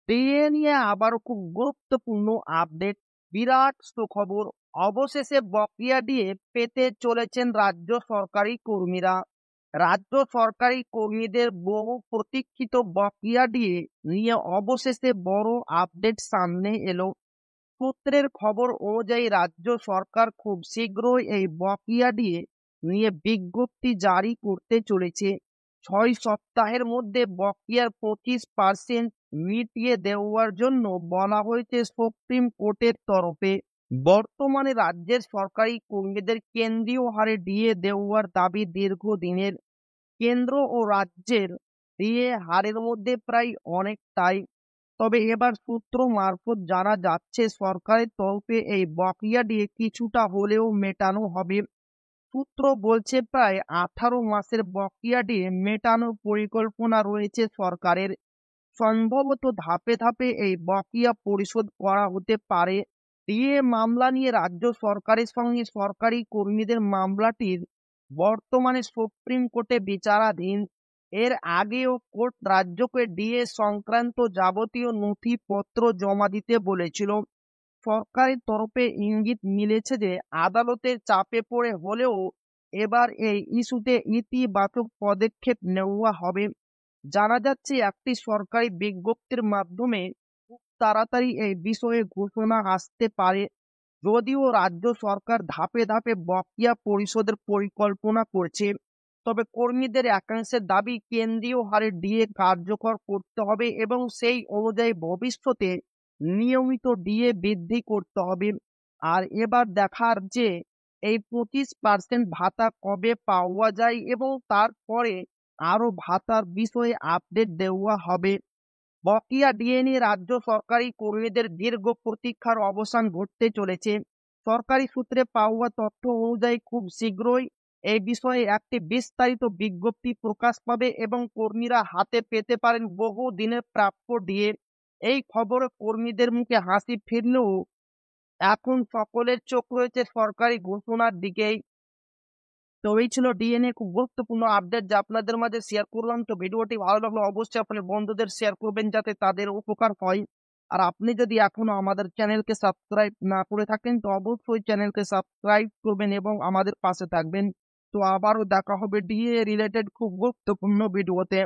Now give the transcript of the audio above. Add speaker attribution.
Speaker 1: DA নিয়ে আবারও খুব গুরুত্বপূর্ণ আপডেট, বিরাট সুখবর। অবশেষে বকেয়া ডিএ পেতে চলেছেন রাজ্য সরকারি কর্মীরা। রাজ্য সরকারি কর্মীদের বহু প্রতীক্ষিত বকেয়া ডিএ নিয়ে অবশেষে বড় আপডেট সামনে এলো। সূত্রের খবর অনুযায়ী রাজ্য সরকার খুব শীঘ্রই এই বকেয়া ডিএ নিয়ে বিজ্ঞপ্তি জারি করতে চলেছে। 6 সপ্তাহের মধ্যে বকেয়ার 25% মিটিয়ে দেওয়ার জন্য বলা হয়েছে সুপ্রিম কোর্টের তরফে। বর্তমানে রাজ্যের সরকারি কর্মীদের কেন্দ্রীয় হারে ডিএ দেওয়ার দাবি দীর্ঘদিনের। কেন্দ্র ও রাজ্যের ডিএ হারের মধ্যে প্রায় অনেকটাই। তবে এবার সূত্র মারফত জানা যাচ্ছে সরকারের তরফে এই বকেয়া ডিএ কিছুটা হলেও মেটানো হবে। সূত্র বলছে প্রায় 18 মাসের বকেয়া ডিএ মেটানোর পরিকল্পনা রয়েছে সরকারের। সম্ভবত ধাপে ধাপে এই বকেয়া পরিশোধ করা হতে পারে। ডিএ মামলা নিয়ে রাজ্য সরকারের সঙ্গে সরকারি কর্মীদের মামলাটির বর্তমানে সুপ্রিম কোর্টে বিচারাধীন। এর আগেও কোর্ট রাজ্যকে ডিএ সংক্রান্ত যাবতীয় নথিপত্র জমা দিতে বলেছিল। সরকারের তরফে ইঙ্গিত মিলেছে যে আদালতের চাপে পড়ে হলেও এবার এই ইস্যুতে ইতিবাচক পদক্ষেপ নেওয়া হবে। জানা যাচ্ছে একটি সরকারি বিজ্ঞপ্তির মাধ্যমে খুব তাড়াতাড়ি এই বিষয়ে ঘোষণা আসতে পারে। যদিও রাজ্য সরকার ধাপে ধাপে বকেয়া পরিশোধের পরিকল্পনা করছে, তবে কর্মীদের একাংশের দাবি কেন্দ্রীয় হারে ডিএ কার্যকর করতে হবে এবং সেই অনুযায়ী ভবিষ্যতে নিয়মিত ডিএ বৃদ্ধি করতে হবে। আর এবার দেখার যে এই 25% ভাতা কবে পাওয়া যায় এবং তারপরে আরো ভাতার বিষয়ে আপডেট দেওয়া হবে। বকেয়া ডিএ নিয়ে রাজ্য সরকারি কর্মীদের দীর্ঘ প্রতীক্ষার অবসান ঘটতে চলেছে। সরকারি সূত্রে পাওয়া তথ্য অনুযায়ী খুব শীঘ্রই এই বিষয়ে একটি বিস্তারিত বিজ্ঞপ্তি প্রকাশ পাবে এবং কর্মীরা হাতে পেতে পারেন বহু দিনের প্রাপ্য ডিএ। এই খবরে কর্মীদের মুখে হাসি ফিরলেও এখন সকলের চোখ রয়েছে সরকারি ঘোষণার দিকেই। তো এই ছিল ডিএনএ খুব গুরুত্বপূর্ণ আপডেট যা আপনাদের মাঝে শেয়ার করলাম। তো ভিডিওটি ভালো লাগলে অবশ্যই আপনার বন্ধুদের শেয়ার করবেন যাতে তাদের উপকার হয়। আর আপনি যদি এখনো আমাদের চ্যানেলকে সাবস্ক্রাইব না করে থাকেন তো অবশ্যই চ্যানেলকে সাবস্ক্রাইব করবেন এবং আমাদের পাশে থাকবেন। তো আবারও দেখা হবে ডিএ রিলেটেড খুব গুরুত্বপূর্ণ ভিডিওতে।